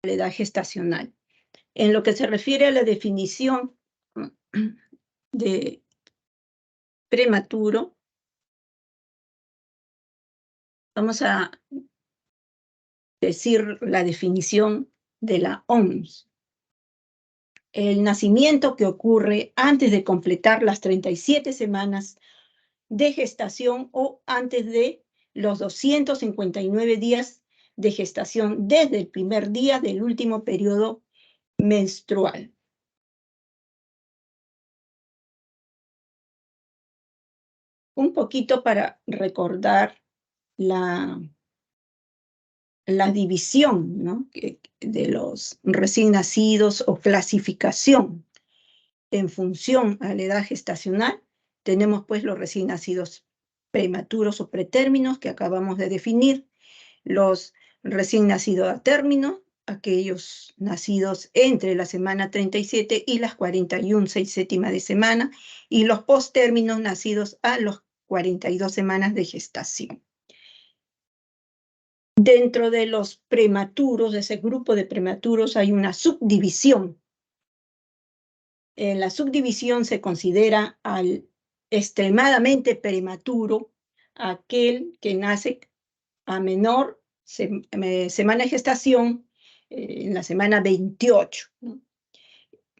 la edad gestacional. En lo que se refiere a la definición de prematuro, vamos a decir la definición de la OMS. El nacimiento que ocurre antes de completar las 37 semanas de gestación o antes de los 259 días de gestación desde el primer día del último periodo menstrual. Un poquito para recordar la división, ¿no?, de los recién nacidos o clasificación en función a la edad gestacional. Tenemos pues los recién nacidos prematuros o pretérminos que acabamos de definir, los recién nacidos a término, aquellos nacidos entre la semana 37 y las 41 séptimas de semana, y los posttérminos nacidos a los 42 semanas de gestación. Dentro de los prematuros, de ese grupo de prematuros, hay una subdivisión. En la subdivisión se considera al extremadamente prematuro aquel que nace a menor semana de gestación, en la semana 28, ¿no?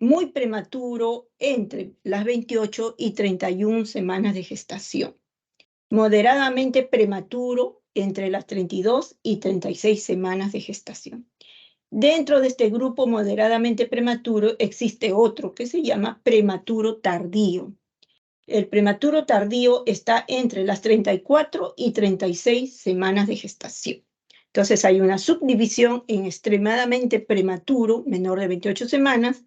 Muy prematuro entre las 28 y 31 semanas de gestación. Moderadamente prematuro entre las 32 y 36 semanas de gestación. Dentro de este grupo moderadamente prematuro existe otro que se llama prematuro tardío. El prematuro tardío está entre las 34 y 36 semanas de gestación. Entonces hay una subdivisión en extremadamente prematuro, menor de 28 semanas,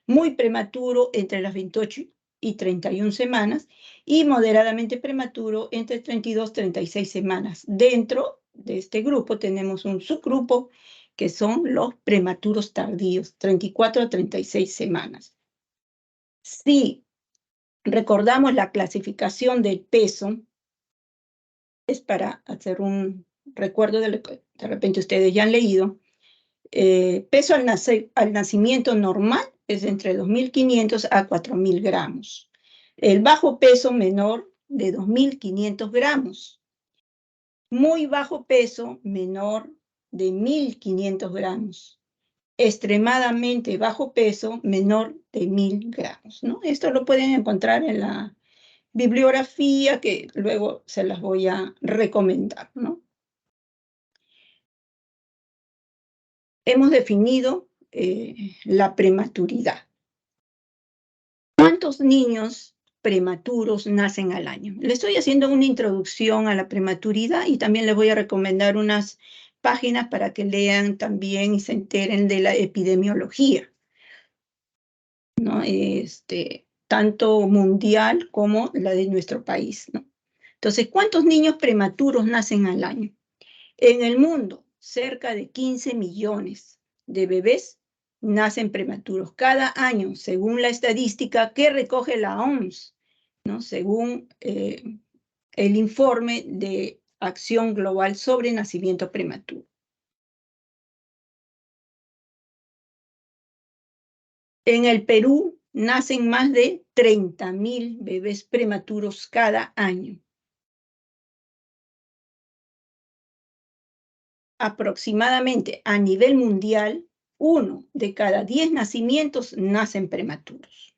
muy prematuro entre las 28 y 31 semanas, y moderadamente prematuro entre 32 y 36 semanas. Dentro de este grupo tenemos un subgrupo que son los prematuros tardíos, 34 a 36 semanas. Si recordamos la clasificación del peso, es para hacer un recuerdo de lo que de repente ustedes ya han leído. Peso al nacimiento normal es entre 2.500 a 4.000 gramos. El bajo peso menor de 2.500 gramos. Muy bajo peso menor de 1.500 gramos. Extremadamente bajo peso menor de 1.000 gramos, ¿no? Esto lo pueden encontrar en la bibliografía que luego se las voy a recomendar, ¿no? Hemos definido la prematuridad. ¿Cuántos niños prematuros nacen al año? Le estoy haciendo una introducción a la prematuridad y también les voy a recomendar unas páginas para que lean también y se enteren de la epidemiología, ¿no? Tanto mundial como la de nuestro país, ¿no? Entonces, ¿cuántos niños prematuros nacen al año? En el mundo, cerca de 15 millones de bebés nacen prematuros cada año, según la estadística que recoge la OMS, ¿no?, según el informe de Acción Global sobre Nacimiento Prematuro. En el Perú nacen más de 30.000 bebés prematuros cada año. Aproximadamente a nivel mundial, 1 de cada 10 nacimientos nacen prematuros.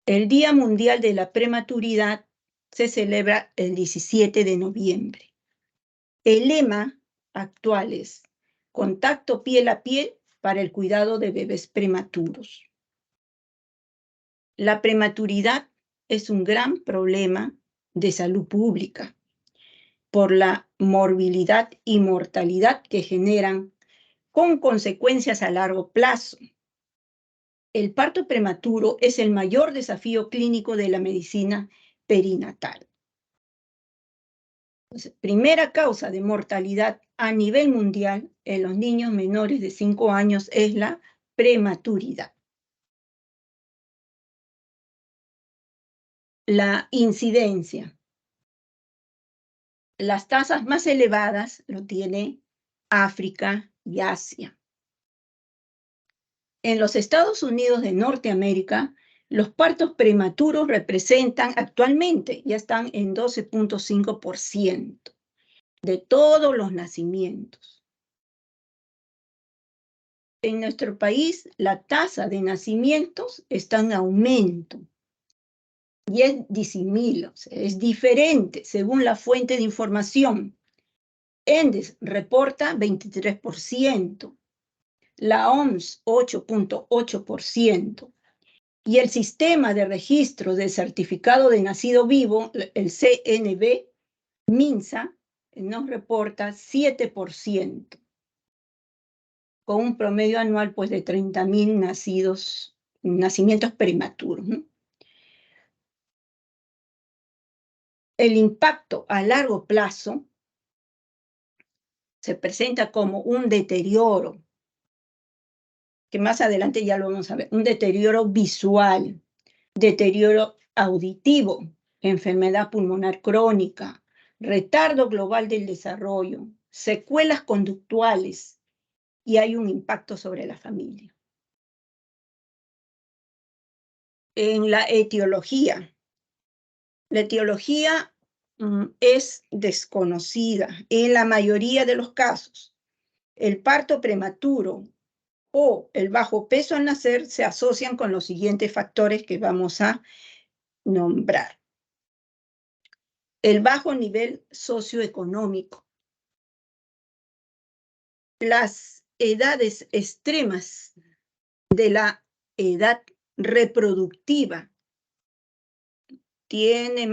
El Día Mundial de la Prematuridad se celebra el 17 de noviembre. El lema actual es contacto piel a piel para el cuidado de bebés prematuros. La prematuridad es un gran problema de salud pública por la morbilidad y mortalidad que generan, con consecuencias a largo plazo. El parto prematuro es el mayor desafío clínico de la medicina perinatal. Entonces, primera causa de mortalidad a nivel mundial en los niños menores de 5 años es la prematuridad. La incidencia. Las tasas más elevadas lo tiene África y Asia. En los Estados Unidos de Norteamérica, los partos prematuros representan actualmente, ya están en 12.5% de todos los nacimientos. En nuestro país, la tasa de nacimientos está en aumento y es disimil, o sea, es diferente según la fuente de información. ENDES reporta 23%, la OMS 8.8%, y el Sistema de Registro de Certificado de Nacido Vivo, el CNV, MINSA, nos reporta 7%, con un promedio anual pues, de 30.000 nacimientos prematuros, ¿no? El impacto a largo plazo se presenta como un deterioro, que más adelante ya lo vamos a ver, un deterioro visual, deterioro auditivo, enfermedad pulmonar crónica, retardo global del desarrollo, secuelas conductuales, y hay un impacto sobre la familia. En la etiología es desconocida en la mayoría de los casos. El parto prematuro o el bajo peso al nacer se asocian con los siguientes factores que vamos a nombrar. El bajo nivel socioeconómico, las edades extremas de la edad reproductiva tiene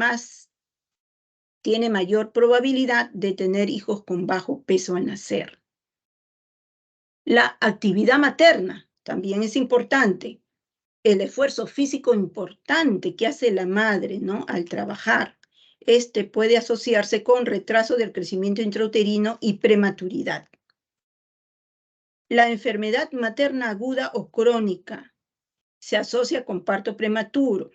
mayor probabilidad de tener hijos con bajo peso al nacer. La actividad materna también es importante. El esfuerzo físico importante que hace la madre, ¿no?, al trabajar. Este puede asociarse con retraso del crecimiento intrauterino y prematuridad. La enfermedad materna aguda o crónica se asocia con parto prematuro.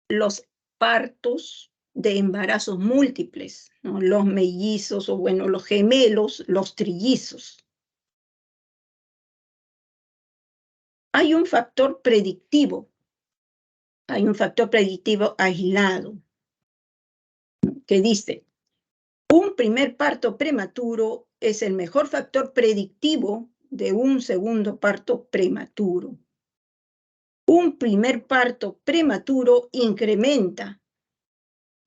Los partos de embarazos múltiples, ¿no?, los mellizos o bueno, los gemelos, los trillizos. Hay un factor predictivo aislado, que dice, un primer parto prematuro es el mejor factor predictivo de un segundo parto prematuro. Un primer parto prematuro incrementa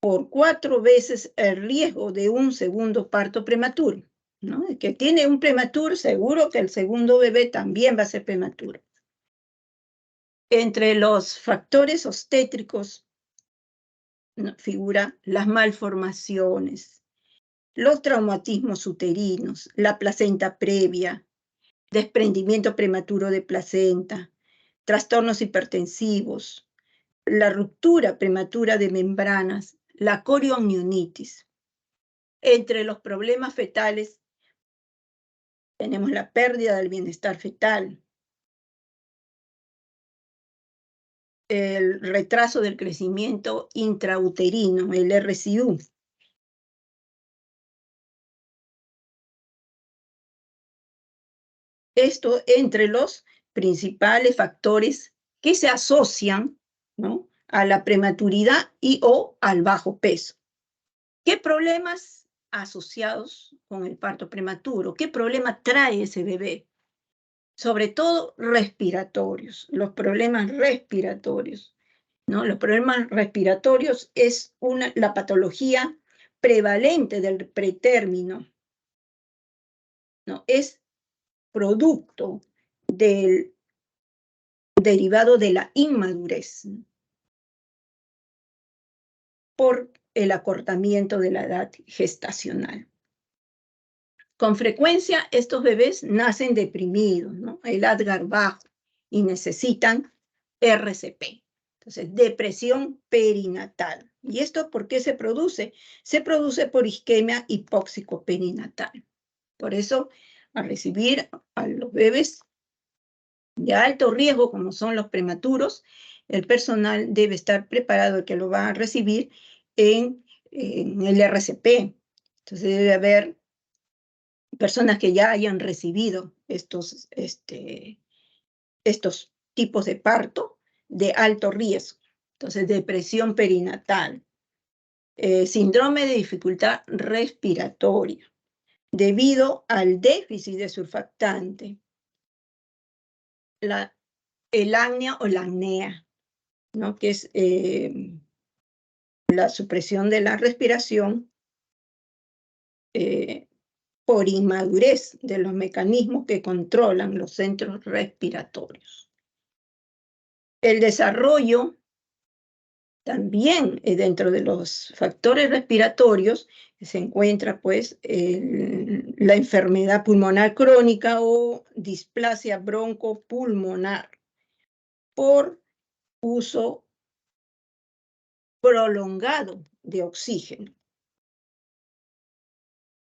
por 4 veces el riesgo de un segundo parto prematuro, ¿no? El que tiene un prematuro, seguro que el segundo bebé también va a ser prematuro. Entre los factores obstétricos, ¿no?, figura las malformaciones, los traumatismos uterinos, la placenta previa, desprendimiento prematuro de placenta, trastornos hipertensivos, la ruptura prematura de membranas, la corioamnionitis. Entre los problemas fetales tenemos la pérdida del bienestar fetal, el retraso del crecimiento intrauterino, el RCU. Esto entre los principales factores que se asocian, ¿no?, a la prematuridad y o al bajo peso. ¿Qué problemas asociados con el parto prematuro? ¿Qué problema trae ese bebé? Sobre todo respiratorios, los problemas respiratorios, ¿no? Los problemas respiratorios es la patología prevalente del pretérmino, ¿no? Es producto del derivado de la inmadurez por el acortamiento de la edad gestacional. Con frecuencia, estos bebés nacen deprimidos, ¿no?, el Apgar bajo, y necesitan RCP. Entonces, depresión perinatal. ¿Y esto por qué se produce? Se produce por isquemia hipóxico perinatal. Por eso, al recibir a los bebés de alto riesgo, como son los prematuros, el personal debe estar preparado, que lo va a recibir en el RCP. Entonces, debe haber personas que ya hayan recibido estos tipos de parto de alto riesgo. Entonces, depresión perinatal, síndrome de dificultad respiratoria, debido al déficit de surfactante, el acné o la apnea, ¿no? Que es la supresión de la respiración por inmadurez de los mecanismos que controlan los centros respiratorios. El desarrollo también dentro de los factores respiratorios se encuentra pues la enfermedad pulmonar crónica o displasia broncopulmonar por uso prolongado de oxígeno.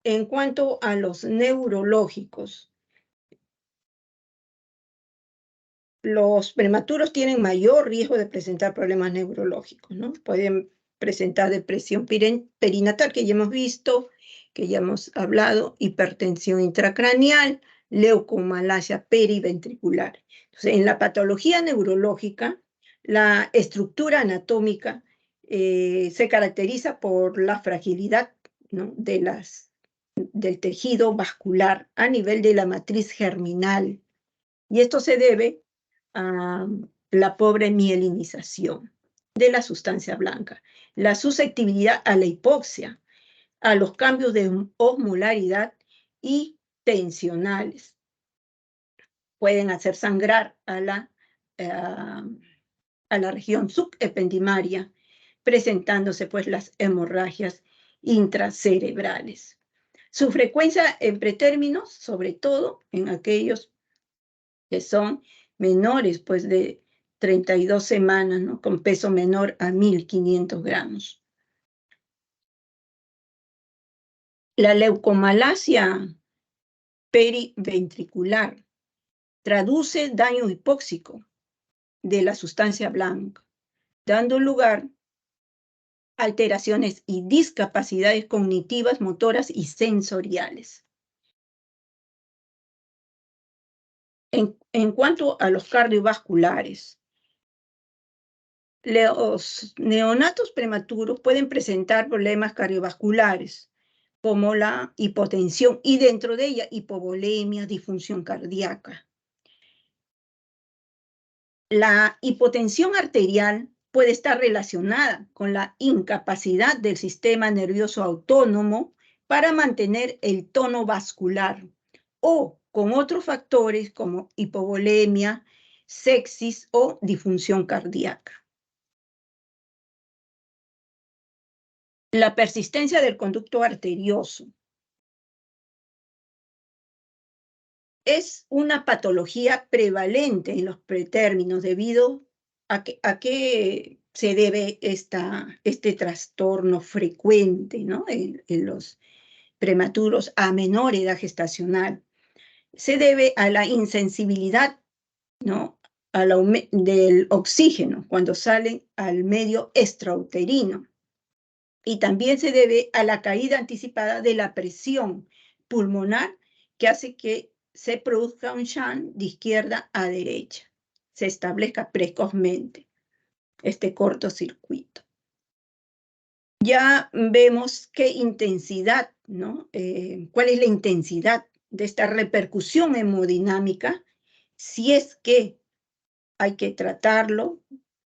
En cuanto a los neurológicos, los prematuros tienen mayor riesgo de presentar problemas neurológicos, ¿no? Pueden presentar depresión perinatal, que ya hemos visto, que ya hemos hablado, hipertensión intracraneal, leucomalacia periventricular. Entonces, en la patología neurológica, la estructura anatómica se caracteriza por la fragilidad, ¿no? del tejido vascular a nivel de la matriz germinal. Y esto se debe a la pobre mielinización de la sustancia blanca, la susceptibilidad a la hipoxia, a los cambios de osmolaridad y tensionales. Pueden hacer sangrar a la región subependimaria, presentándose pues las hemorragias intracerebrales. Su frecuencia en pretérminos, sobre todo en aquellos que son menores pues de 32 semanas, ¿no? Con peso menor a 1.500 gramos. La leucomalacia periventricular traduce daño hipóxico de la sustancia blanca, dando lugar a alteraciones y discapacidades cognitivas, motoras y sensoriales. En cuanto a los cardiovasculares, los neonatos prematuros pueden presentar problemas cardiovasculares, como la hipotensión, y dentro de ella hipovolemia, disfunción cardíaca. La hipotensión arterial puede estar relacionada con la incapacidad del sistema nervioso autónomo para mantener el tono vascular, o con otros factores como hipovolemia, sepsis o disfunción cardíaca. La persistencia del conducto arterioso es una patología prevalente en los pretérminos debido a que se debe este trastorno frecuente, ¿no? en los prematuros a menor edad gestacional. Se debe a la insensibilidad, ¿no? del oxígeno cuando salen al medio extrauterino. Y también se debe a la caída anticipada de la presión pulmonar, que hace que se produzca un shunt de izquierda a derecha, se establezca precozmente este cortocircuito. Ya vemos qué intensidad, ¿no? ¿Cuál es la intensidad de esta repercusión hemodinámica? Si es que hay que tratarlo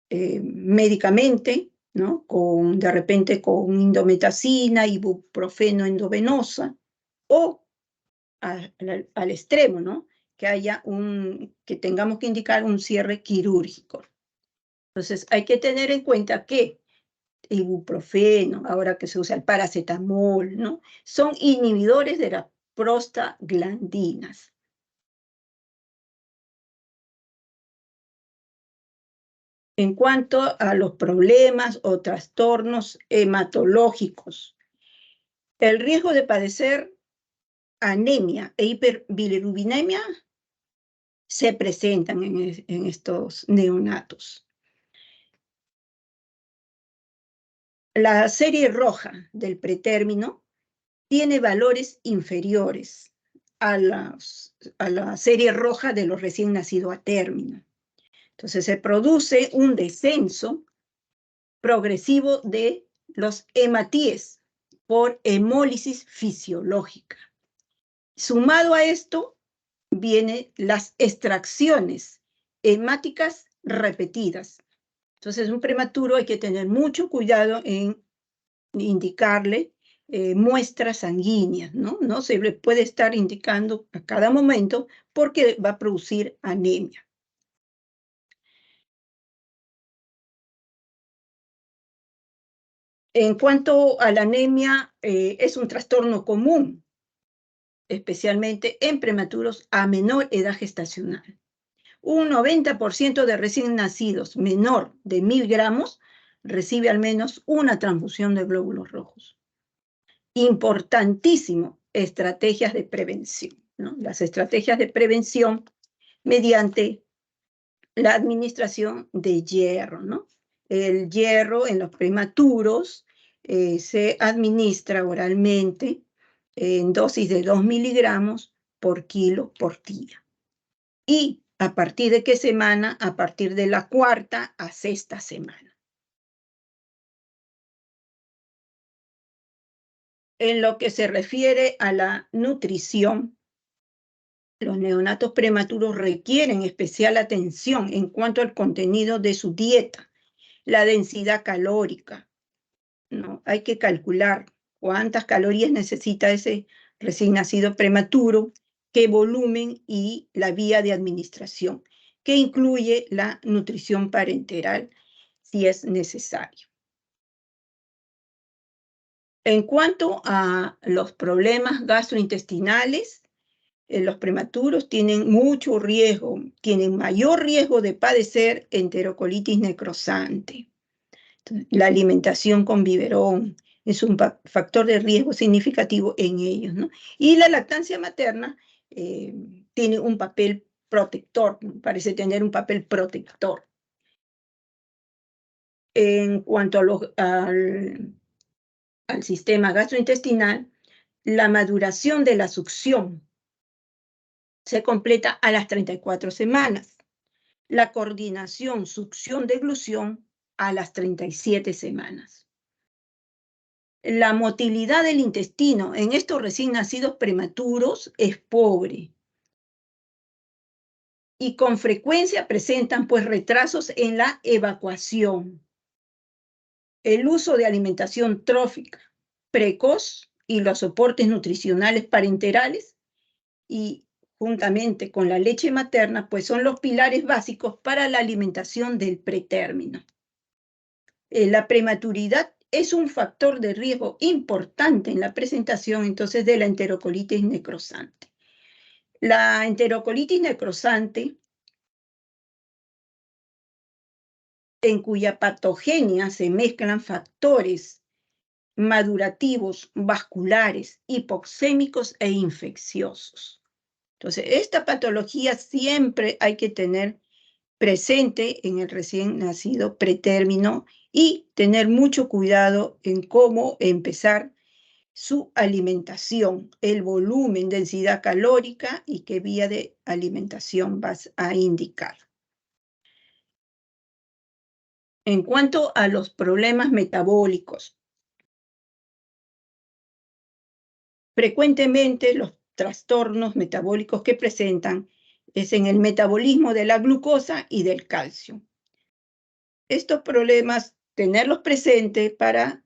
médicamente, ¿no? De repente con indometacina, ibuprofeno endovenosa, o al extremo, ¿no? Que tengamos que indicar un cierre quirúrgico. Entonces, hay que tener en cuenta que ibuprofeno, ahora que se usa el paracetamol, ¿no? Son inhibidores de las prostaglandinas. En cuanto a los problemas o trastornos hematológicos, el riesgo de padecer anemia e hiperbilirubinemia se presentan en estos neonatos. La serie roja del pretérmino tiene valores inferiores a la serie roja de los recién nacidos a término. Entonces se produce un descenso progresivo de los hematíes por hemólisis fisiológica. Sumado a esto, vienen las extracciones hemáticas repetidas. Entonces, un prematuro hay que tener mucho cuidado en indicarle muestras sanguíneas, ¿no? No se le puede estar indicando a cada momento porque va a producir anemia. En cuanto a la anemia, es un trastorno común, especialmente en prematuros a menor edad gestacional. Un 90% de recién nacidos menor de 1000 gramos recibe al menos una transfusión de glóbulos rojos. Importantísimo, estrategias de prevención, ¿no? Las estrategias de prevención mediante la administración de hierro, ¿no? El hierro en los prematuros se administra oralmente en dosis de 2 miligramos por kilo por día. ¿Y a partir de qué semana? A partir de la 4ª a 6ª semana. En lo que se refiere a la nutrición, los neonatos prematuros requieren especial atención en cuanto al contenido de su dieta, la densidad calórica, ¿no? Hay que calcular cuántas calorías necesita ese recién nacido prematuro, qué volumen y la vía de administración, que incluye la nutrición parenteral si es necesario. En cuanto a los problemas gastrointestinales, los prematuros tienen mucho riesgo, tienen mayor riesgo de padecer enterocolitis necrosante. La alimentación con biberón es un factor de riesgo significativo en ellos, ¿no? Y la lactancia materna tiene un papel protector, ¿no? Parece tener un papel protector. En cuanto al sistema gastrointestinal, la maduración de la succión se completa a las 34 semanas. La coordinación succión-deglución a las 37 semanas. La motilidad del intestino en estos recién nacidos prematuros es pobre y con frecuencia presentan pues retrasos en la evacuación. El uso de alimentación trófica precoz y los soportes nutricionales parenterales y juntamente con la leche materna, pues son los pilares básicos para la alimentación del pretérmino. La prematuridad es un factor de riesgo importante en la presentación, entonces, de la enterocolitis necrosante. La enterocolitis necrosante, en cuya patogenia se mezclan factores madurativos, vasculares, hipoxémicos e infecciosos. Entonces, esta patología siempre hay que tener presente en el recién nacido pretérmino y tener mucho cuidado en cómo empezar su alimentación, el volumen, densidad calórica y qué vía de alimentación vas a indicar. En cuanto a los problemas metabólicos, frecuentemente los trastornos metabólicos que presentan es en el metabolismo de la glucosa y del calcio. Estos problemas, tenerlos presentes para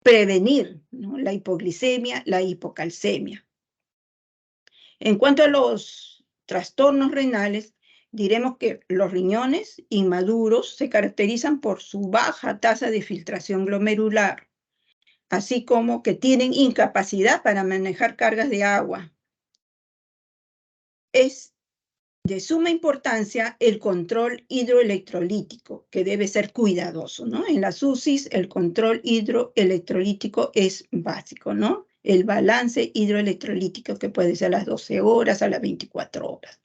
prevenir, ¿no?, la hipoglicemia, la hipocalcemia. En cuanto a los trastornos renales, diremos que los riñones inmaduros se caracterizan por su baja tasa de filtración glomerular, así como que tienen incapacidad para manejar cargas de agua. Es de suma importancia el control hidroelectrolítico, que debe ser cuidadoso, ¿no? En las UCIs el control hidroelectrolítico es básico, ¿no? El balance hidroelectrolítico, que puede ser a las 12 horas, a las 24 horas.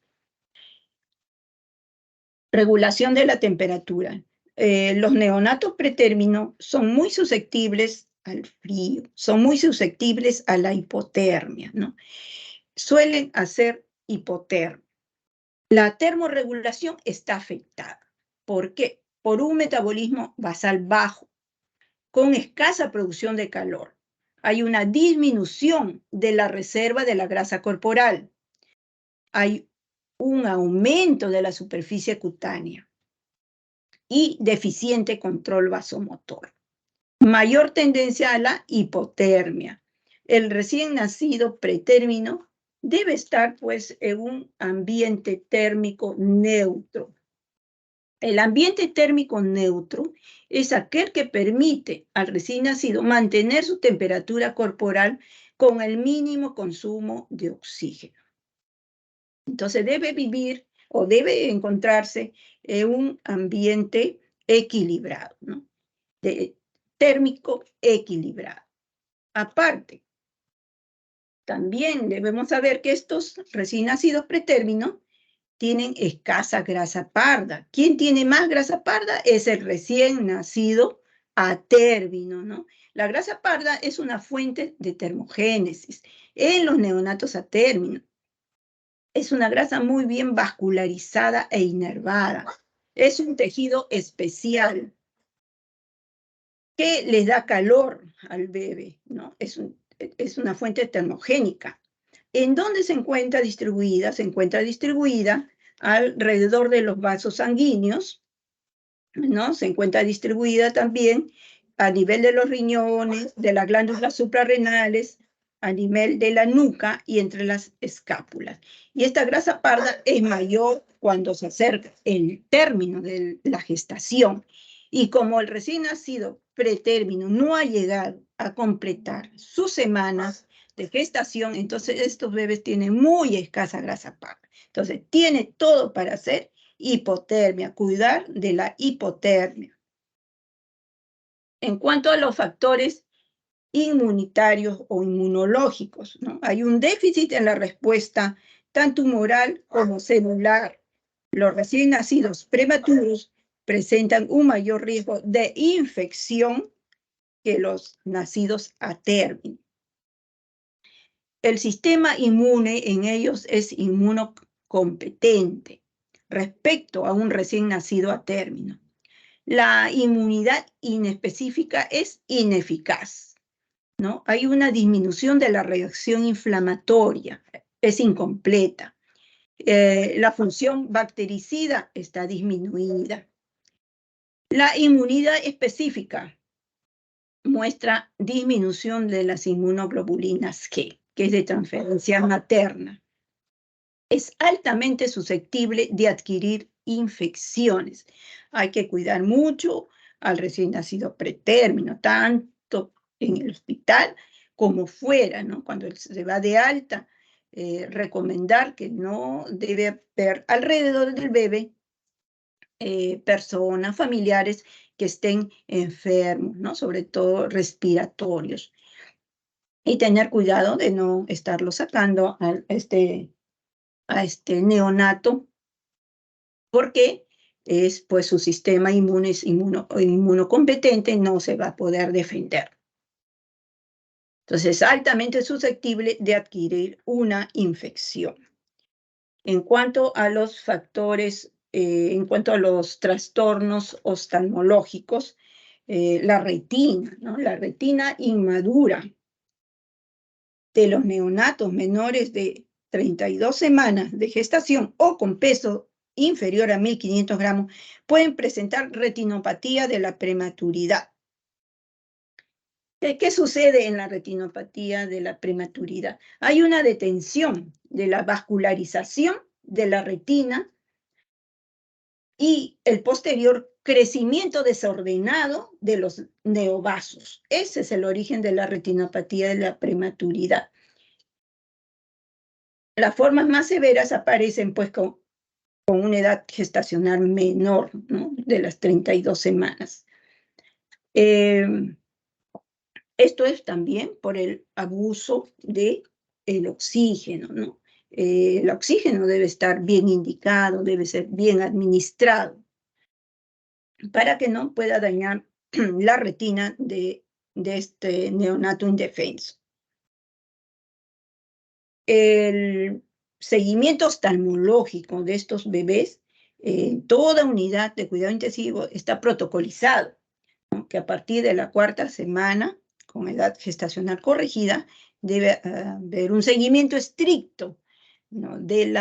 Regulación de la temperatura. Los neonatos pretérmino son muy susceptibles al frío, son muy susceptibles a la hipotermia, ¿no? suelen hacer hipotermia. La termorregulación está afectada. ¿Por qué? Por un metabolismo basal bajo, con escasa producción de calor. Hay una disminución de la reserva de la grasa corporal. Hay un aumento de la superficie cutánea y deficiente control vasomotor. Mayor tendencia a la hipotermia. El recién nacido pretérmino debe estar, pues, en un ambiente térmico neutro. El ambiente térmico neutro es aquel que permite al recién nacido mantener su temperatura corporal con el mínimo consumo de oxígeno. Entonces debe vivir o debe encontrarse en un ambiente equilibrado, ¿no? Térmico equilibrado. Aparte, también debemos saber que estos recién nacidos pretérminos tienen escasa grasa parda. ¿Quién tiene más grasa parda? Es el recién nacido a término, ¿no? La grasa parda es una fuente de termogénesis en los neonatos a término. Es una grasa muy bien vascularizada e inervada. Es un tejido especial que les da calor al bebé, ¿no? Es una fuente termogénica. ¿En dónde se encuentra distribuida? Se encuentra distribuida alrededor de los vasos sanguíneos, ¿no? Se encuentra distribuida también a nivel de los riñones, de las glándulas suprarrenales, a nivel de la nuca y entre las escápulas. Y esta grasa parda es mayor cuando se acerca el término de la gestación. Y como el recién nacido pretérmino no ha llegado a completar sus semanas de gestación, entonces estos bebés tienen muy escasa grasa parda. Entonces tiene todo para hacer hipotermia, cuidar de la hipotermia. En cuanto a los factores inmunitarios o inmunológicos, ¿no? Hay un déficit en la respuesta tanto humoral como celular. Los recién nacidos prematuros presentan un mayor riesgo de infección que los nacidos a término. El sistema inmune en ellos es inmunocompetente respecto a un recién nacido a término. La inmunidad inespecífica es ineficaz, ¿no? Hay una disminución de la reacción inflamatoria, es incompleta. La función bactericida está disminuida. La inmunidad específica muestra disminución de las inmunoglobulinas G, que es de transferencia materna. Es altamente susceptible de adquirir infecciones. Hay que cuidar mucho al recién nacido pretérmino, tanto en el hospital como fuera, ¿no? Cuando se va de alta, recomendar que no debe haber alrededor del bebé personas, familiares que estén enfermos, ¿no? Sobre todo respiratorios. Y tener cuidado de no estarlo sacando a este neonato, porque es, pues, su sistema inmune es inmunocompetente, no se va a poder defender. Entonces, es altamente susceptible de adquirir una infección. En cuanto a los factores, en cuanto a los trastornos oftalmológicos, la retina, ¿no? La retina inmadura de los neonatos menores de 32 semanas de gestación o con peso inferior a 1.500 gramos pueden presentar retinopatía de la prematuridad. ¿Qué sucede en la retinopatía de la prematuridad? Hay una detención de la vascularización de la retina y el posterior crecimiento desordenado de los neovasos. Ese es el origen de la retinopatía de la prematuridad. Las formas más severas aparecen, pues, con una edad gestacional menor, ¿no? De las 32 semanas. Esto es también por el abuso del oxígeno, ¿no? El oxígeno debe estar bien indicado, debe ser bien administrado, para que no pueda dañar la retina de este neonato indefenso. El seguimiento oftalmológico de estos bebés en toda unidad de cuidado intensivo está protocolizado, ¿no? Que a partir de la 4ª semana, con edad gestacional corregida, debe haber un seguimiento estricto, ¿no? Del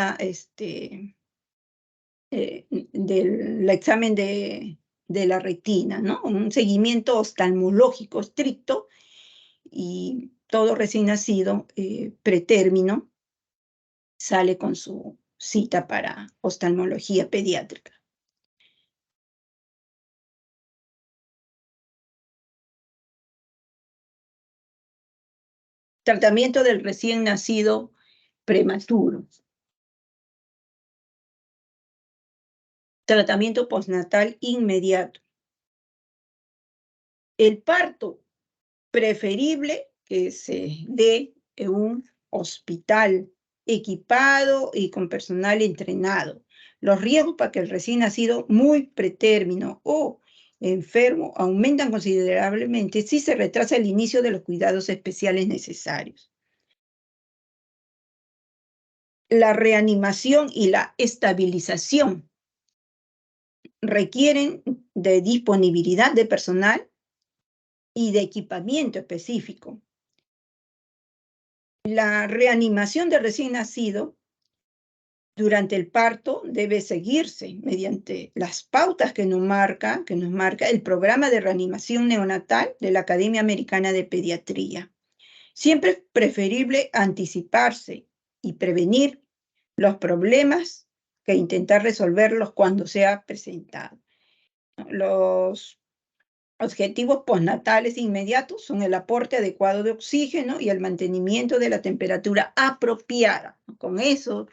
examen de la retina, ¿no? Un seguimiento oftalmológico estricto, y todo recién nacido pretérmino sale con su cita para oftalmología pediátrica. Tratamiento del recién nacido prematuro. Tratamiento postnatal inmediato. El parto preferible que se dé en un hospital equipado y con personal entrenado. Los riesgos para que el recién nacido muy pretérmino o enfermo aumentan considerablemente si se retrasa el inicio de los cuidados especiales necesarios. La reanimación y la estabilización requieren de disponibilidad de personal y de equipamiento específico. La reanimación del recién nacido durante el parto debe seguirse mediante las pautas que nos marca el programa de reanimación neonatal de la Academia Americana de Pediatría. Siempre es preferible anticiparse y prevenir los problemas que intentar resolverlos cuando se ha presentado. Los objetivos postnatales inmediatos son el aporte adecuado de oxígeno y el mantenimiento de la temperatura apropiada. Con eso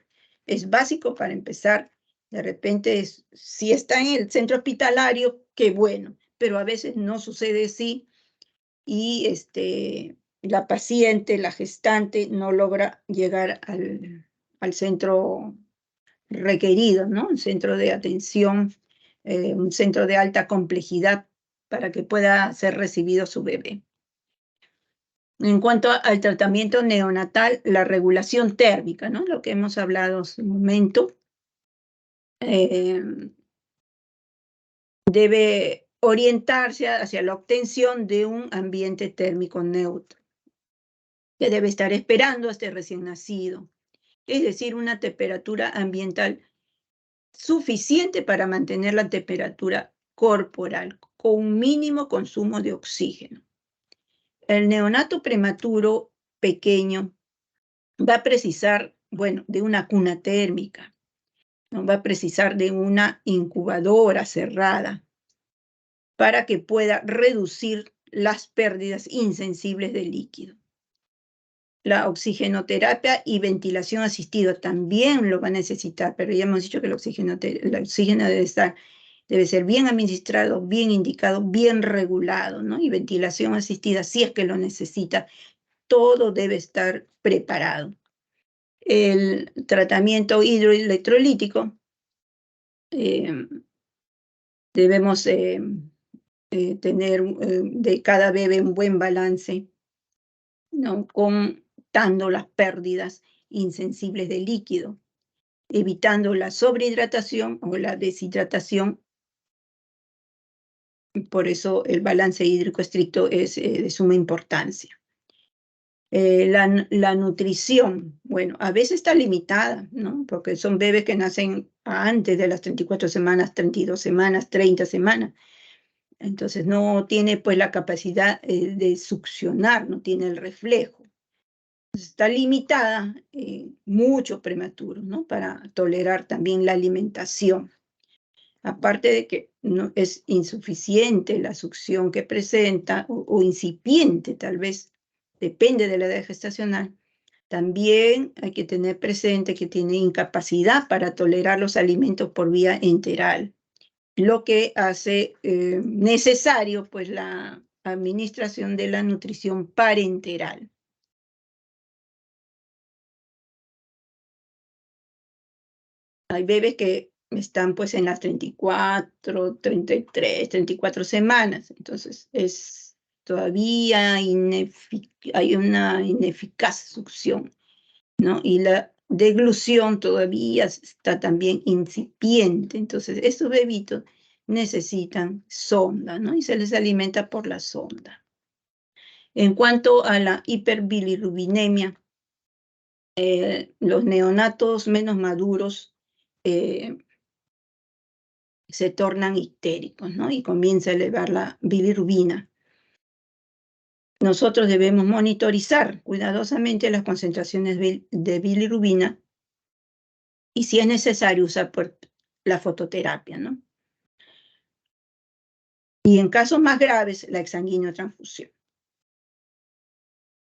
es básico para empezar. De repente, si está en el centro hospitalario, qué bueno, pero a veces no sucede así, y la paciente, la gestante, no logra llegar al centro requerido, ¿no? Un centro de atención, un centro de alta complejidad para que pueda ser recibido su bebé. En cuanto al tratamiento neonatal, la regulación térmica, ¿no? Lo que hemos hablado hace un momento, debe orientarse hacia la obtención de un ambiente térmico neutro, que debe estar esperando a este recién nacido, es decir, una temperatura ambiental suficiente para mantener la temperatura corporal con un mínimo consumo de oxígeno. El neonato prematuro pequeño va a precisar, bueno, de una cuna térmica, ¿no? Va a precisar de una incubadora cerrada para que pueda reducir las pérdidas insensibles de líquido. La oxigenoterapia y ventilación asistida también lo va a necesitar, pero ya hemos dicho que el oxígeno debe ser bien administrado, bien indicado, bien regulado, ¿no? Y ventilación asistida, si es que lo necesita, todo debe estar preparado. El tratamiento hidroelectrolítico, debemos tener de cada bebé un buen balance, ¿no? Contando las pérdidas insensibles de líquido, evitando la sobrehidratación o la deshidratación. Por eso el balance hídrico estricto es de suma importancia. La nutrición, bueno, a veces está limitada, ¿no? Porque son bebés que nacen antes de las 34 semanas, 32 semanas, 30 semanas. Entonces no tiene pues la capacidad de succionar, no tiene el reflejo. Entonces, está limitada, mucho prematuro, ¿no? Para tolerar también la alimentación. Aparte de que no es insuficiente la succión que presenta, o incipiente tal vez, depende de la edad gestacional, también hay que tener presente que tiene incapacidad para tolerar los alimentos por vía enteral, lo que hace necesario pues la administración de la nutrición parenteral. Hay bebés que están pues en las 34, 33, 34 semanas, entonces es todavía hay una ineficaz succión. ¿no? Y la deglución todavía está también incipiente. Entonces, estos bebitos necesitan sonda, ¿no? Y se les alimenta por la sonda. En cuanto a la hiperbilirrubinemia, los neonatos menos maduros se tornan histéricos, ¿no? Y comienza a elevar la bilirrubina. Nosotros debemos monitorizar cuidadosamente las concentraciones de bilirrubina y si es necesario usar la fototerapia, ¿no? Y en casos más graves, la exsanguinotransfusión.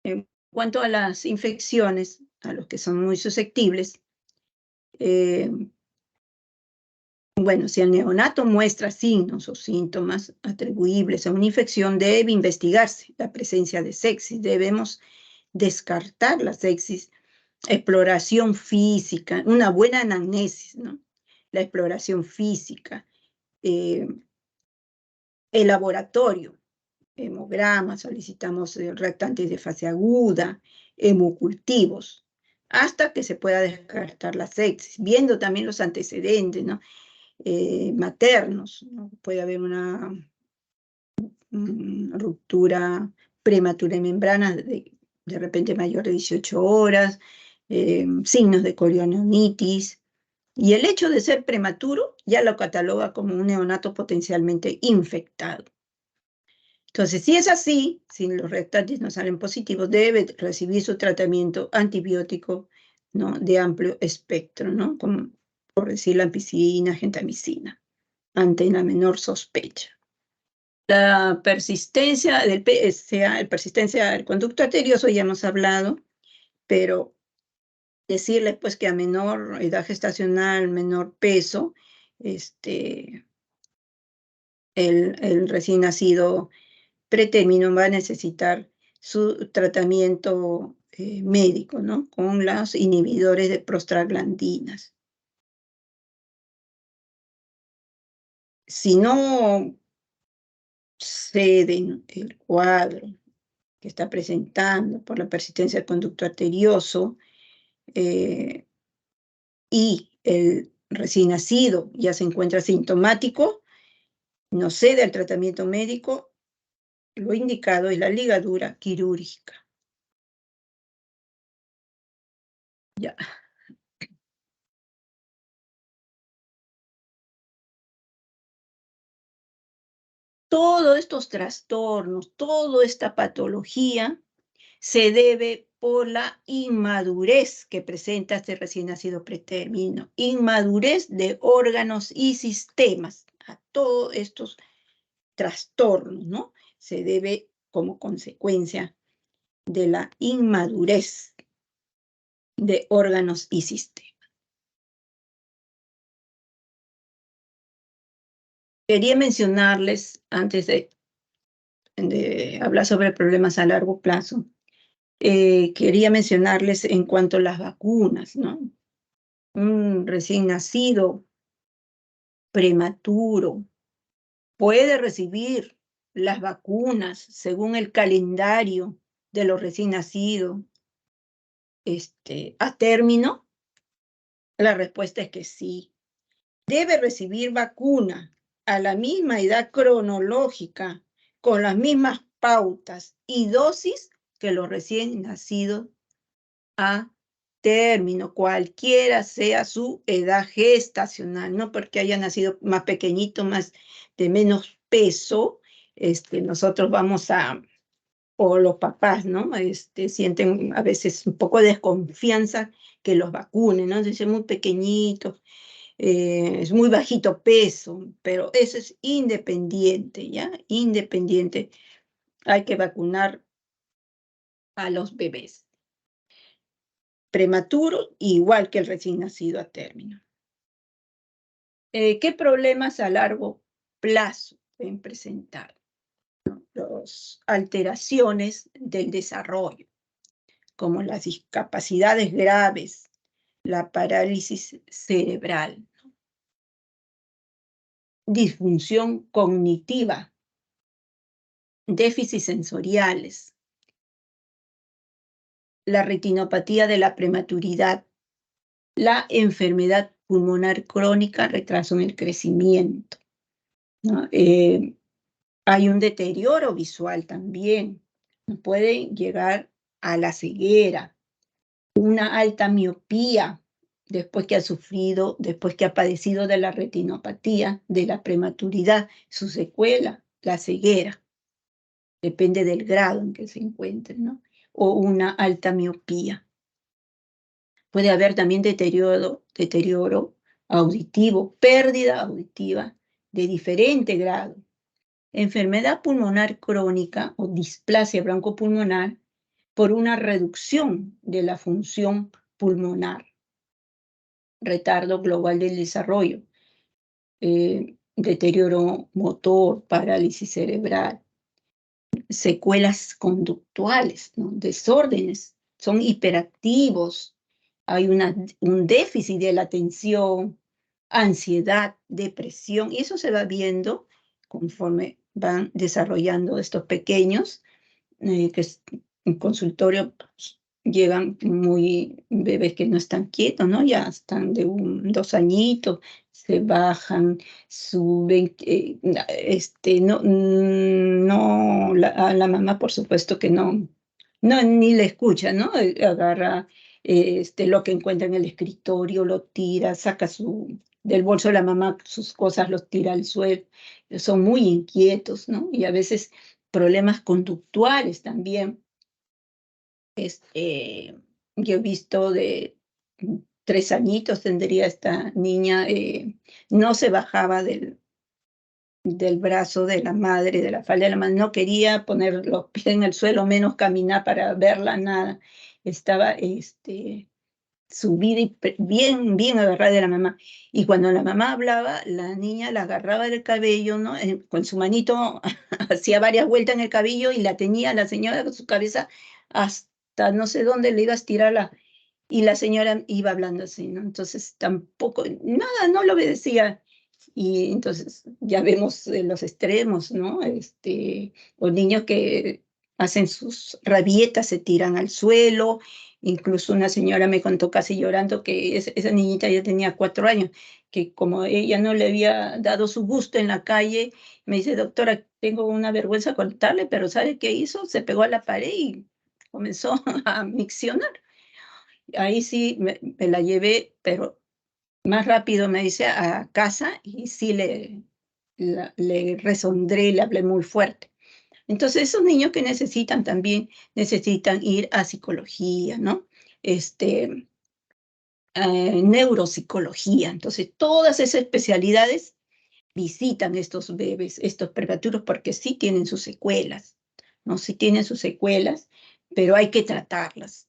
En cuanto a las infecciones, a los que son muy susceptibles, bueno, si el neonato muestra signos o síntomas atribuibles a una infección, debe investigarse la presencia de sepsis. Debemos descartar la sepsis, exploración física, una buena anamnesis, ¿no? La exploración física, el laboratorio, hemograma, solicitamos reactantes de fase aguda, hemocultivos, hasta que se pueda descartar la sepsis, viendo también los antecedentes, ¿no? Maternos, ¿no? Puede haber una ruptura prematura de membranas de repente mayor de 18 horas, signos de corionitis, y el hecho de ser prematuro ya lo cataloga como un neonato potencialmente infectado. Entonces, si es así, si los reactantes no salen positivos, debe recibir su tratamiento antibiótico, ¿no? De amplio espectro, ¿no? Como por decir la ampicilina, gentamicina, ante la menor sospecha. La persistencia del PSA, la persistencia del conducto arterioso, ya hemos hablado, pero decirles pues que a menor edad gestacional, menor peso, el recién nacido pretérmino va a necesitar su tratamiento médico, ¿no? Con los inhibidores de prostaglandinas. Si no ceden el cuadro que está presentando por la persistencia del conducto arterioso y el recién nacido ya se encuentra sintomático, no cede al tratamiento médico, lo indicado es la ligadura quirúrgica. Ya. Todos estos trastornos, toda esta patología se debe por la inmadurez que presenta este recién nacido pretérmino, inmadurez de órganos y sistemas. A todos estos trastornos, ¿no? Se debe como consecuencia de la inmadurez de órganos y sistemas. Quería mencionarles, antes de hablar sobre problemas a largo plazo, quería mencionarles en cuanto a las vacunas, ¿no? Un recién nacido prematuro puede recibir las vacunas según el calendario de los recién nacidos a término. La respuesta es que sí. Debe recibir vacuna a la misma edad cronológica, con las mismas pautas y dosis que los recién nacidos a término, cualquiera sea su edad gestacional, no porque haya nacido más pequeñito, más de menos peso, nosotros vamos a, o los papás, ¿no? Sienten a veces un poco de desconfianza que los vacunen, ¿no? Dicen muy pequeñitos, es muy bajito peso, pero eso es independiente, ¿ya? Independiente. Hay que vacunar a los bebés prematuros, igual que el recién nacido a término. ¿Qué problemas a largo plazo pueden presentar? Las alteraciones del desarrollo, como las discapacidades graves, la parálisis cerebral, disfunción cognitiva, déficits sensoriales, la retinopatía de la prematuridad, la enfermedad pulmonar crónica, retraso en el crecimiento, ¿no? Hay un deterioro visual también. Puede llegar a la ceguera, una alta miopía, después que ha padecido de la retinopatía, de la prematuridad, su secuela, la ceguera. Depende del grado en que se encuentre, ¿no? O una alta miopía. Puede haber también deterioro auditivo, pérdida auditiva de diferente grado. Enfermedad pulmonar crónica o displasia broncopulmonar por una reducción de la función pulmonar. Retardo global del desarrollo, deterioro motor, parálisis cerebral, secuelas conductuales, ¿no? Desórdenes, son hiperactivos, hay un déficit de la atención, ansiedad, depresión, y eso se va viendo conforme van desarrollando estos pequeños, que en consultorio pues, llegan muy bebés que no están quietos, ¿no? Ya están de 2 añitos, se bajan, suben, a la mamá por supuesto que no, ni le escucha, ¿no? Agarra lo que encuentra en el escritorio, lo tira, saca del bolso de la mamá sus cosas, los tira al suelo, son muy inquietos, ¿no? Y a veces problemas conductuales también. Yo he visto de 3 añitos tendría esta niña, no se bajaba del brazo de la madre, de la falda de la madre, no quería poner los pies en el suelo, menos caminar para verla, nada. Estaba subida y bien, bien agarrada de la mamá. Y cuando la mamá hablaba, la niña la agarraba del cabello, ¿no? Con su manito hacía varias vueltas en el cabello y la tenía la señora con su cabeza hasta no sé dónde le iba a estirarla. Y la señora iba hablando así, ¿no? Entonces tampoco, nada, no lo obedecía. Y entonces ya vemos los extremos, ¿no? Los niños que hacen sus rabietas, se tiran al suelo. Incluso una señora me contó casi llorando que esa niñita ya tenía 4 años, que como ella no le había dado su gusto en la calle, me dice, doctora, tengo una vergüenza contarle, pero ¿sabe qué hizo? Se pegó a la pared y comenzó a miccionar. Ahí sí me la llevé, pero más rápido me dice a casa y sí le resondré, le hablé muy fuerte. Entonces, esos niños que necesitan también, necesitan ir a psicología, ¿no? Neuropsicología. Entonces, todas esas especialidades visitan estos bebés, estos prematuros, porque sí tienen sus secuelas, ¿no? Sí tienen sus secuelas, pero hay que tratarlas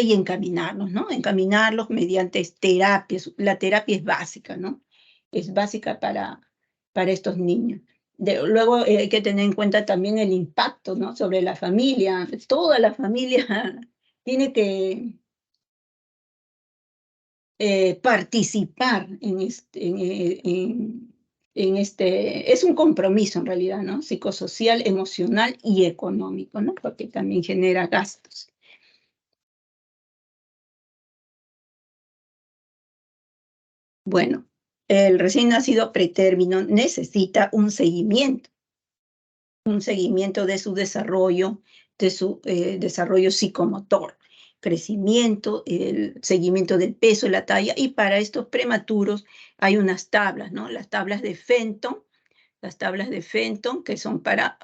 y encaminarlos, ¿no? Encaminarlos mediante terapias. La terapia es básica, ¿no? Es básica para estos niños. Luego hay que tener en cuenta también el impacto, ¿no? Sobre la familia. Toda la familia tiene que participar es un compromiso en realidad, ¿no? Psicosocial, emocional y económico, ¿no? Porque también genera gastos. Bueno, el recién nacido pretérmino necesita un seguimiento de su desarrollo, desarrollo psicomotor, crecimiento, el seguimiento del peso, la talla, y para estos prematuros hay unas tablas, ¿no? Las tablas de Fenton, que son para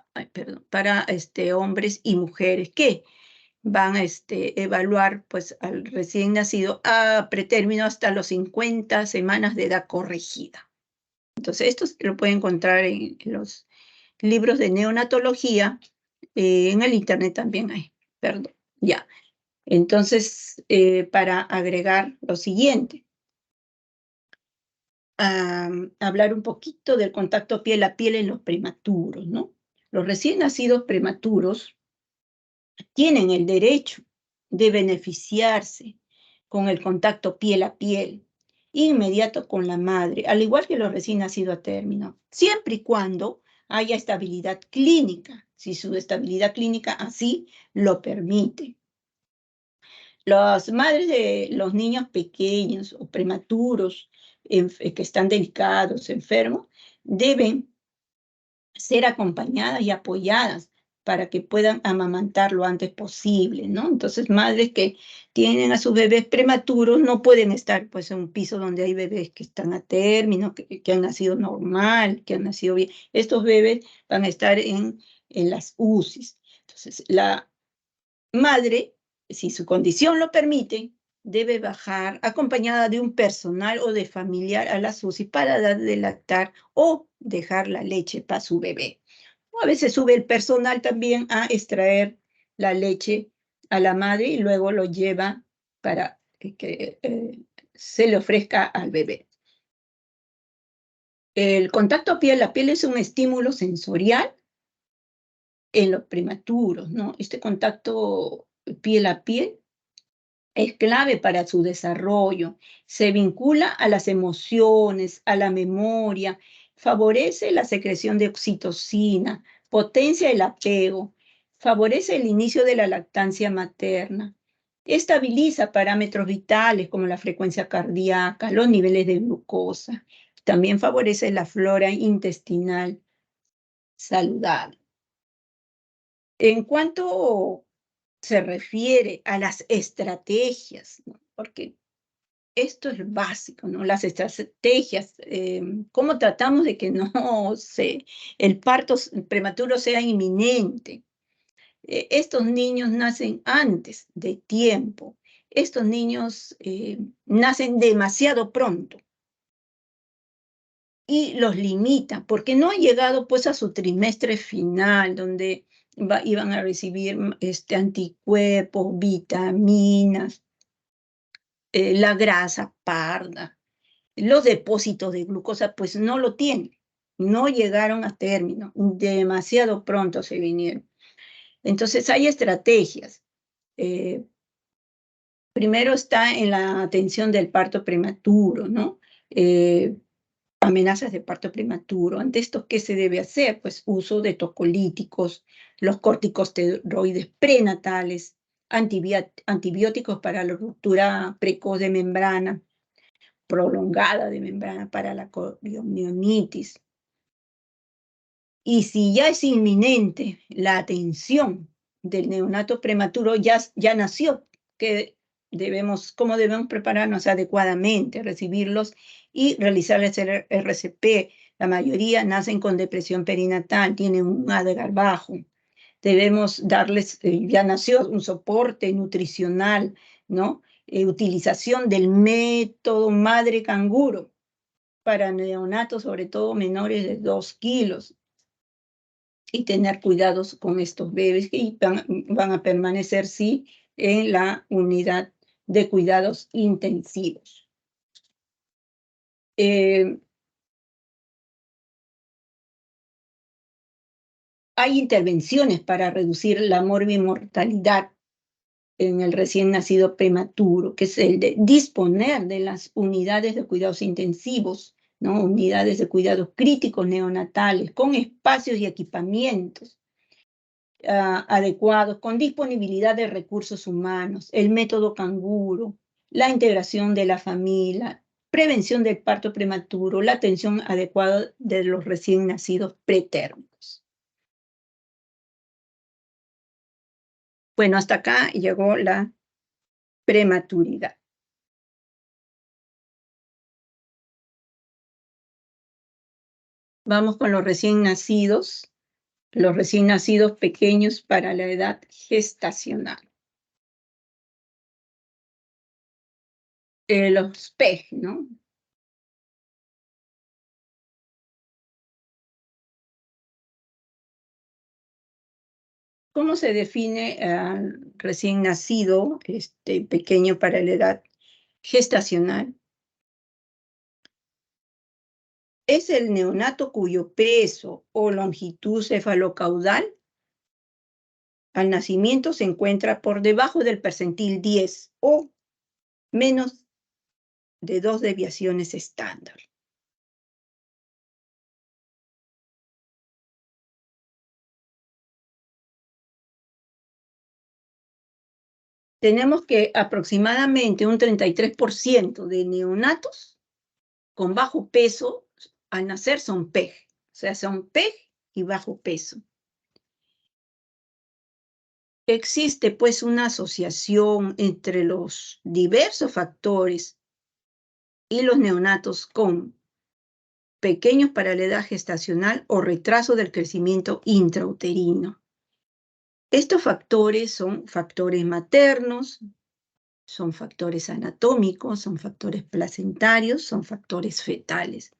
hombres y mujeres que van a evaluar pues, al recién nacido a pretérmino hasta los 50 semanas de edad corregida. Entonces, esto lo pueden encontrar en los libros de neonatología, en el internet también hay, perdón, ya. Entonces, para agregar lo siguiente, hablar un poquito del contacto piel a piel en los prematuros, ¿no? Los recién nacidos prematuros tienen el derecho de beneficiarse con el contacto piel a piel inmediato con la madre, al igual que los recién nacidos a término, siempre y cuando haya estabilidad clínica, si su estabilidad clínica así lo permite. Las madres de los niños pequeños o prematuros que están delicados, enfermos, deben ser acompañadas y apoyadas para que puedan amamantar lo antes posible, ¿no? Entonces, madres que tienen a sus bebés prematuros no pueden estar pues en un piso donde hay bebés que están a término, que han nacido normal, que han nacido bien. Estos bebés van a estar en las UCIs. Entonces, la madre, si su condición lo permite, debe bajar acompañada de un personal o de familiar a la UCI para dar de lactar o dejar la leche para su bebé. O a veces sube el personal también a extraer la leche a la madre y luego lo lleva para que se le ofrezca al bebé. El contacto piel a piel es un estímulo sensorial en los prematuros, ¿no? Este contacto piel a piel es clave para su desarrollo. Se vincula a las emociones, a la memoria, favorece la secreción de oxitocina, potencia el apego, favorece el inicio de la lactancia materna, estabiliza parámetros vitales como la frecuencia cardíaca, los niveles de glucosa. También favorece la flora intestinal saludable. En cuanto se refiere a las estrategias, ¿no? Porque esto es básico, ¿no? Las estrategias, cómo tratamos de que no el parto prematuro sea inminente. Estos niños nacen antes de tiempo. Estos niños nacen demasiado pronto y los limita porque no han llegado pues a su trimestre final donde iban a recibir anticuerpos, vitaminas, la grasa parda, los depósitos de glucosa, pues no lo tienen, no llegaron a término, demasiado pronto se vinieron. Entonces hay estrategias. Primero está en la atención del parto prematuro, ¿no? Amenazas de parto prematuro. Ante esto, ¿qué se debe hacer? Pues uso de tocolíticos, los corticosteroides prenatales, antibióticos para la ruptura precoz de membrana, prolongada de membrana para la coriomionitis. Y si ya es inminente la atención del neonato prematuro, ya nació, cómo debemos prepararnos adecuadamente, recibirlos y realizarles el RCP. La mayoría nacen con depresión perinatal, tienen un Agar bajo. Debemos darles, ya nació, un soporte nutricional, ¿no? Utilización del método madre canguro para neonatos, sobre todo menores de 2 kilos, y tener cuidados con estos bebés que van a permanecer, sí, en la unidad de cuidados intensivos. Hay intervenciones para reducir la morbimortalidad en el recién nacido prematuro, que es el de disponer de las unidades de cuidados intensivos, ¿no? Unidades de cuidados críticos neonatales, con espacios y equipamientos adecuados, con disponibilidad de recursos humanos, el método canguro, la integración de la familia, prevención del parto prematuro, la atención adecuada de los recién nacidos pretérmicos. Bueno, hasta acá llegó la prematuridad. Vamos con los recién nacidos pequeños para la edad gestacional. Los PEG, ¿no? ¿Cómo se define al recién nacido pequeño para la edad gestacional? Es el neonato cuyo peso o longitud cefalocaudal al nacimiento se encuentra por debajo del percentil 10 o menos de 2 desviaciones estándar. tenemos que aproximadamente un 33% de neonatos con bajo peso al nacer son PEG. O sea, son PEG y bajo peso. Existe pues una asociación entre los diversos factores y los neonatos con pequeños para la edad gestacional o retraso del crecimiento intrauterino. Estos factores son factores maternos, son factores anatómicos, son factores placentarios, son factores fetales.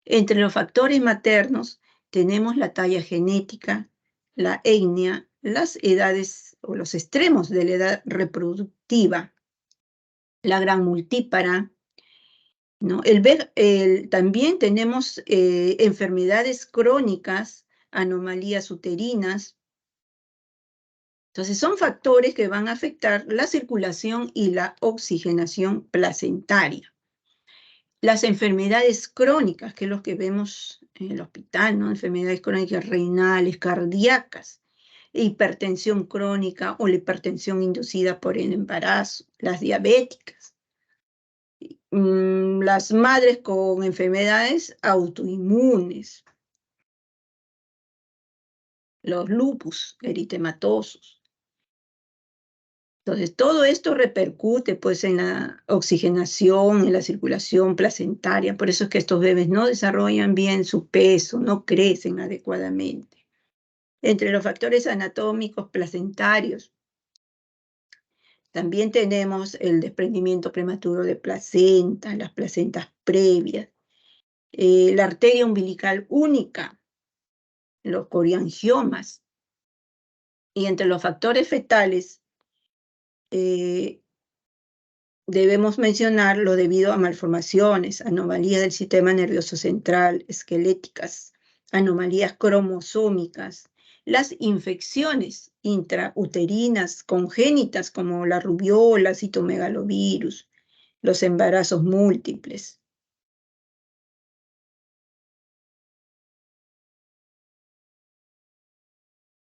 Entre los factores maternos tenemos la talla genética, la etnia, las edades o los extremos de la edad reproductiva, la gran multípara, ¿no? También tenemos enfermedades crónicas, anomalías uterinas. Entonces son factores que van a afectar la circulación y la oxigenación placentaria. Las enfermedades crónicas, que es lo que vemos en el hospital, ¿no? Enfermedades crónicas renales, cardíacas, hipertensión crónica o la hipertensión inducida por el embarazo, las diabéticas, las madres con enfermedades autoinmunes, los lupus eritematosos. Entonces, todo esto repercute pues en la oxigenación, en la circulación placentaria. Por eso es que estos bebés no desarrollan bien su peso, no crecen adecuadamente. Entre los factores anatómicos placentarios, también tenemos el desprendimiento prematuro de placenta, las placentas previas, la arteria umbilical única, los coriangiomas. Y entre los factores fetales, debemos mencionar lo debido a malformaciones, anomalías del sistema nervioso central, esqueléticas, anomalías cromosómicas, las infecciones intrauterinas congénitas como la rubiola, citomegalovirus, los embarazos múltiples.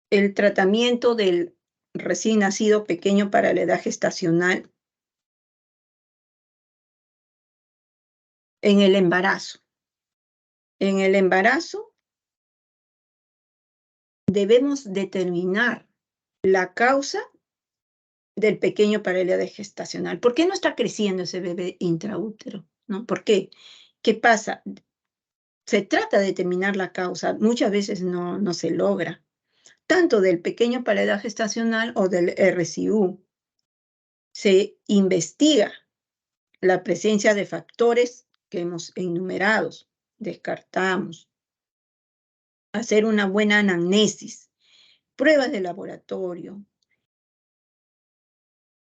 El tratamiento del recién nacido pequeño para la edad gestacional en el embarazo. En el embarazo debemos determinar la causa del pequeño para la edad gestacional. ¿Por qué no está creciendo ese bebé intraútero? ¿No? ¿Por qué? ¿Qué pasa? Se trata de determinar la causa, muchas veces no se logra, tanto del pequeño para la edad gestacional o del RCU. Se investiga la presencia de factores que hemos enumerado, descartamos, hacer una buena anamnesis, pruebas de laboratorio.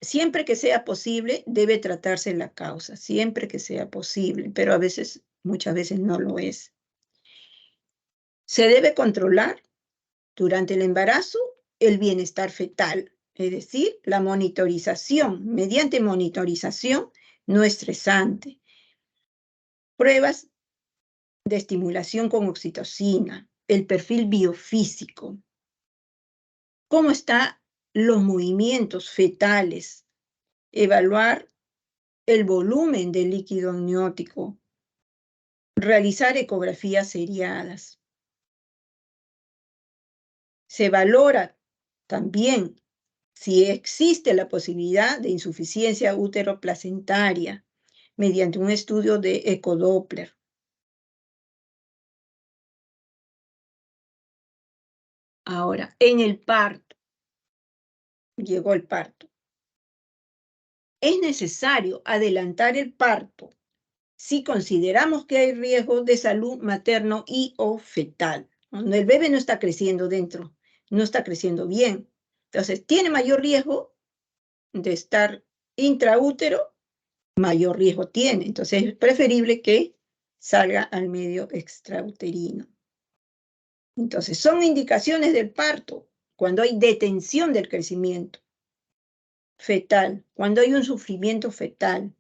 Siempre que sea posible, debe tratarse la causa, siempre que sea posible, pero muchas veces no lo es. Se debe controlar durante el embarazo el bienestar fetal, es decir, la monitorización, mediante monitorización no estresante. Pruebas de estimulación con oxitocina, el perfil biofísico, cómo están los movimientos fetales, evaluar el volumen del líquido amniótico, realizar ecografías seriadas. Se valora también si existe la posibilidad de insuficiencia útero-placentaria mediante un estudio de ecodoppler. Ahora, en el parto, llegó el parto. Es necesario adelantar el parto si consideramos que hay riesgo de salud materno y o fetal. Cuando el bebé no está creciendo dentro, no está creciendo bien. Entonces, tiene mayor riesgo de estar intraútero, mayor riesgo tiene. Entonces, es preferible que salga al medio extrauterino. Entonces, son indicaciones del parto cuando hay detención del crecimiento fetal, cuando hay un sufrimiento fetal.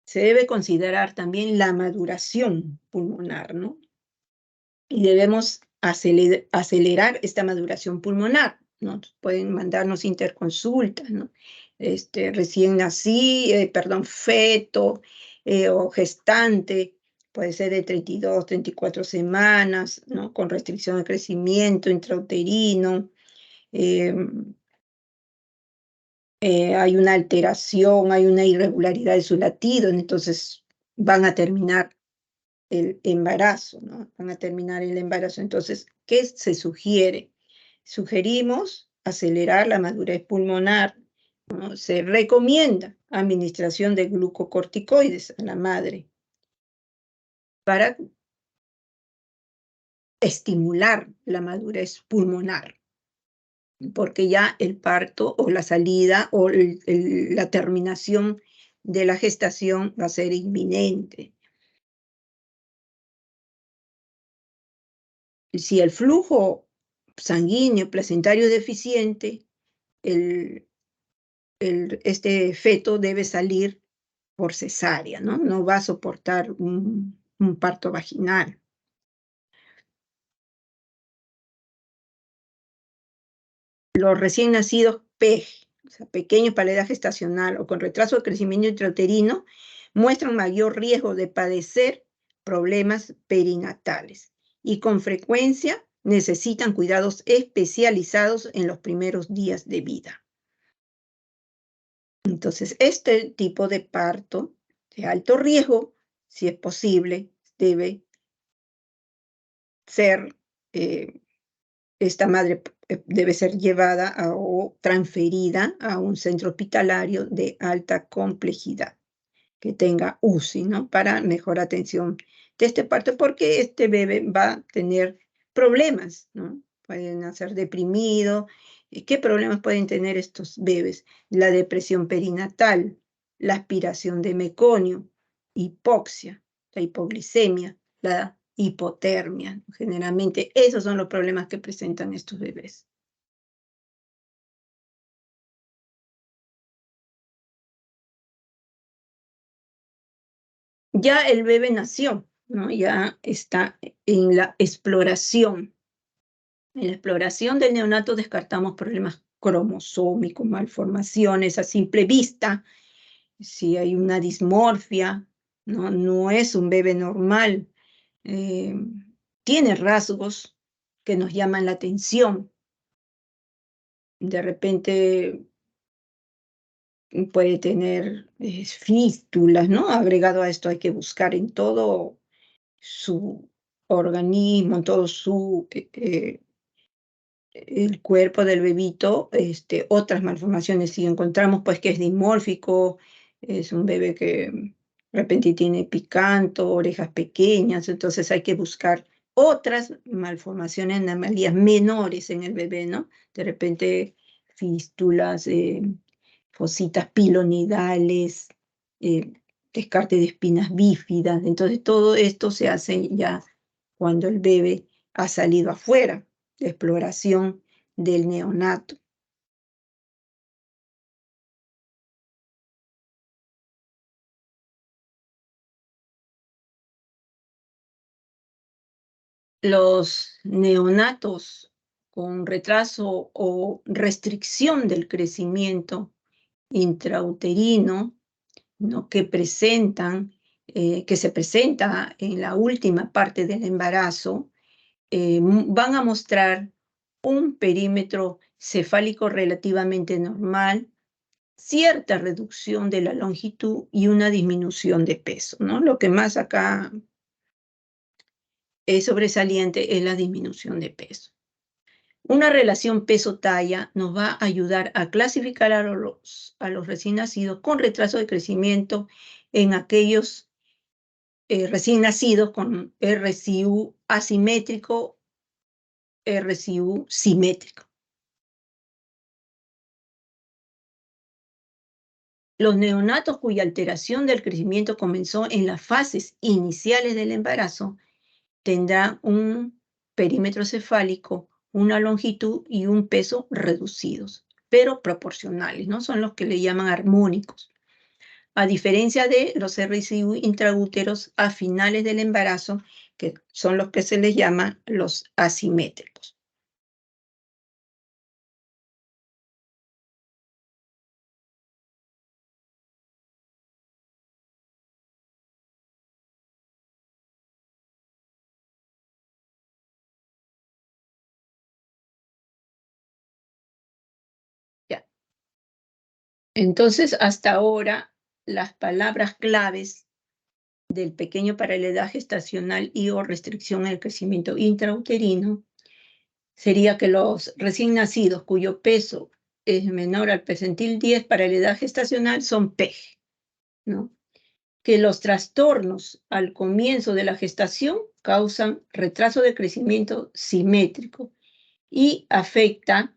Se debe considerar también la maduración pulmonar, ¿no? Y debemos acelerar esta maduración pulmonar. ¿no? Pueden mandarnos interconsultas, ¿no? Recién feto o gestante, puede ser de 32, 34 semanas, ¿no? Con restricción de crecimiento intrauterino. Hay una alteración, hay una irregularidad de su latido, entonces van a terminar el embarazo, ¿no? Van a terminar el embarazo. Entonces, ¿qué se sugiere? Sugerimos acelerar la madurez pulmonar, ¿no? Se recomienda administración de glucocorticoides a la madre para estimular la madurez pulmonar, porque ya el parto o la salida o la terminación de la gestación va a ser inminente. Si el flujo sanguíneo placentario es deficiente, este feto debe salir por cesárea, ¿no? No va a soportar un parto vaginal. Los recién nacidos PEG, o sea, pequeños para la edad gestacional o con retraso de crecimiento intrauterino, muestran mayor riesgo de padecer problemas perinatales y con frecuencia necesitan cuidados especializados en los primeros días de vida. Entonces, este tipo de parto de alto riesgo, si es posible, debe ser, esta madre debe ser llevada o transferida a un centro hospitalario de alta complejidad, que tenga UCI, ¿no? Para mejor atención de este parto, porque este bebé va a tener problemas, ¿no? Pueden nacer deprimido. ¿Qué problemas pueden tener estos bebés? La depresión perinatal, la aspiración de meconio, hipoxia, la hipoglicemia, la hipotermia. Generalmente esos son los problemas que presentan estos bebés. Ya el bebé nació, ¿no? Ya está en la exploración. En la exploración del neonato descartamos problemas cromosómicos, malformaciones a simple vista. Si hay una dismorfia, no es un bebé normal. Tiene rasgos que nos llaman la atención. De repente puede tener fístulas, ¿no? Agregado a esto hay que buscar en todo su organismo, en todo el cuerpo del bebito, otras malformaciones. Si encontramos pues que es dimórfico, es un bebé que de repente tiene picanto, orejas pequeñas, entonces hay que buscar otras malformaciones, anomalías menores en el bebé, ¿no? De repente fístulas, fositas pilonidales, eh, descarte de espinas bífidas. Entonces todo esto se hace ya cuando el bebé ha salido afuera, de exploración del neonato. Los neonatos con retraso o restricción del crecimiento intrauterino, ¿no? Que se presenta en la última parte del embarazo, van a mostrar un perímetro cefálico relativamente normal, cierta reducción de la longitud y una disminución de peso, ¿no? Lo que más acá es sobresaliente es la disminución de peso. Una relación peso-talla nos va a ayudar a clasificar a los recién nacidos con retraso de crecimiento en aquellos recién nacidos con RCU asimétrico, RCU simétrico. Los neonatos cuya alteración del crecimiento comenzó en las fases iniciales del embarazo tendrán un perímetro cefálico, una longitud y un peso reducidos, pero proporcionales, ¿no? Son los que le llaman armónicos. A diferencia de los RCU intraúteros a finales del embarazo, que son los que se les llama los asimétricos. Entonces, hasta ahora, las palabras claves del pequeño para la edad gestacional y o restricción en el crecimiento intrauterino sería que los recién nacidos cuyo peso es menor al percentil 10 para la edad gestacional son PEG, ¿no? Que los trastornos al comienzo de la gestación causan retraso de crecimiento simétrico y afecta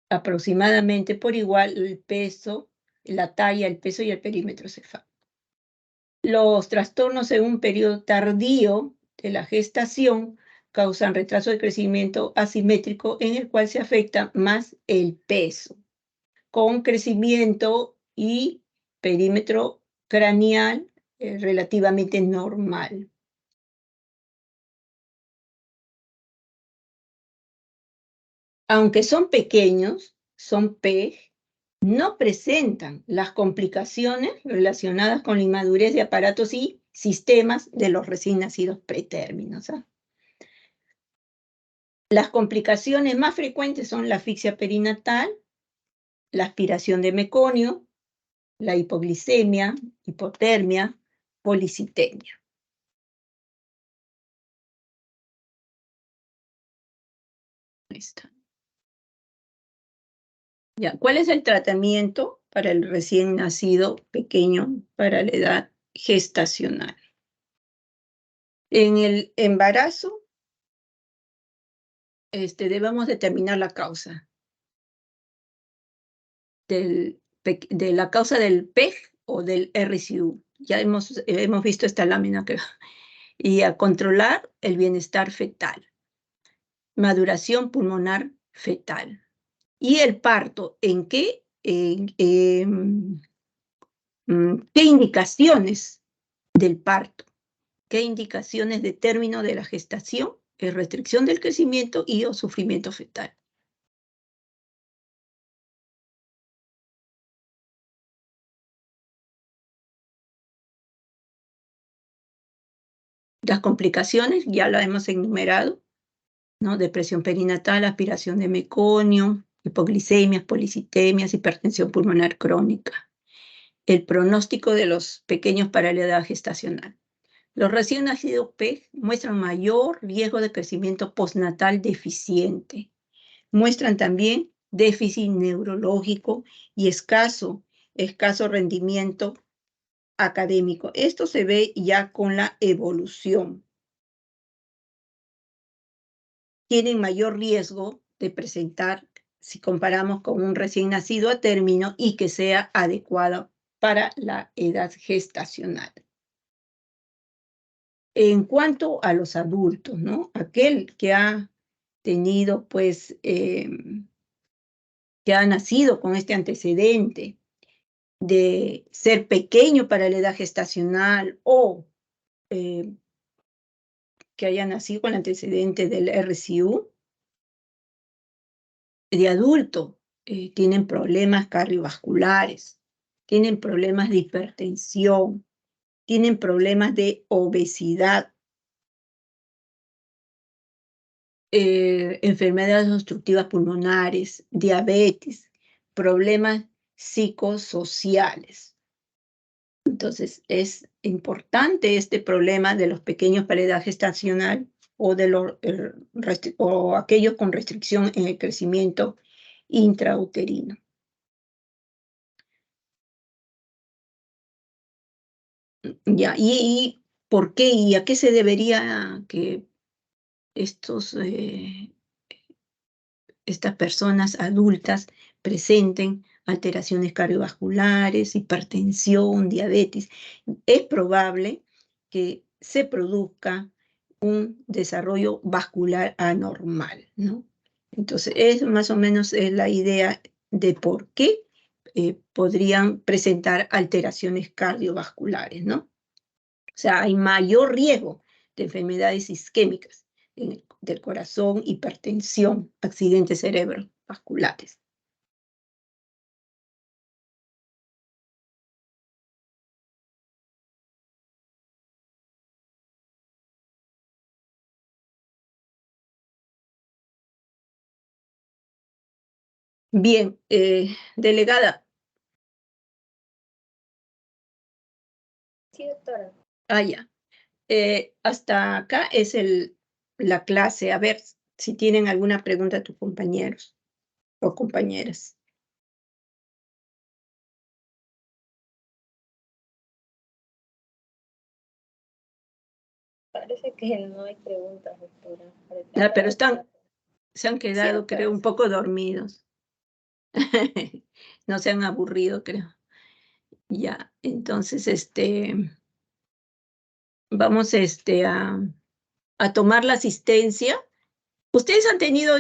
aproximadamente por igual el peso, la talla, el peso y el perímetro cefálico. Los trastornos en un periodo tardío de la gestación causan retraso de crecimiento asimétrico en el cual se afecta más el peso, con crecimiento y perímetro craneal relativamente normal. Aunque son pequeños, son PEG, no presentan las complicaciones relacionadas con la inmadurez de aparatos y sistemas de los recién nacidos pretérminos. Las complicaciones más frecuentes son la asfixia perinatal, la aspiración de meconio, la hipoglicemia, hipotermia, policitemia. Ahí está. Ya, ¿cuál es el tratamiento para el recién nacido pequeño para la edad gestacional? En el embarazo, debemos determinar la causa de la causa del PEG o del RCU. Ya hemos visto esta lámina, creo. Y a controlar el bienestar fetal, maduración pulmonar fetal. Y el parto, ¿en qué? ¿Qué indicaciones del parto? ¿Qué indicaciones de término de la gestación? Restricción del crecimiento y o sufrimiento fetal. Las complicaciones ya las hemos enumerado, ¿no? Depresión perinatal, aspiración de meconio, hipoglicemias, policitemias, hipertensión pulmonar crónica. El pronóstico de los pequeños para la edad gestacional. Los recién nacidos PEG muestran mayor riesgo de crecimiento postnatal deficiente. Muestran también déficit neurológico y escaso rendimiento académico. Esto se ve ya con la evolución. Tienen mayor riesgo de presentar, si comparamos con un recién nacido a término y que sea adecuado para la edad gestacional. En cuanto a los adultos, ¿no? Aquel que ha tenido, pues, que ha nacido con este antecedente de ser pequeño para la edad gestacional o que haya nacido con el antecedente del RCU, de adulto, tienen problemas cardiovasculares, tienen problemas de hipertensión, tienen problemas de obesidad, enfermedades obstructivas pulmonares, diabetes, problemas psicosociales. Entonces, es importante este problema de los pequeños para edad gestacional o, o aquellos con restricción en el crecimiento intrauterino. Ya, ¿y por qué y a qué se debería que estos estas personas adultas presenten alteraciones cardiovasculares, hipertensión, diabetes? Es probable que se produzca un desarrollo vascular anormal, ¿no? Entonces, es más o menos la idea de por qué podrían presentar alteraciones cardiovasculares, ¿no? O sea, hay mayor riesgo de enfermedades isquémicas del corazón, hipertensión, accidentes cerebrovasculares. Bien, delegada, Sí, doctora. Ah, ya. Hasta acá es la clase. A ver si tienen alguna pregunta a tus compañeros o compañeras. Parece que no hay preguntas, doctora. Pero se han Sí, quedado, creo, doctora. un poco dormidos. No se han aburrido, creo. Ya, entonces, vamos, a tomar la asistencia. ¿Ustedes han tenido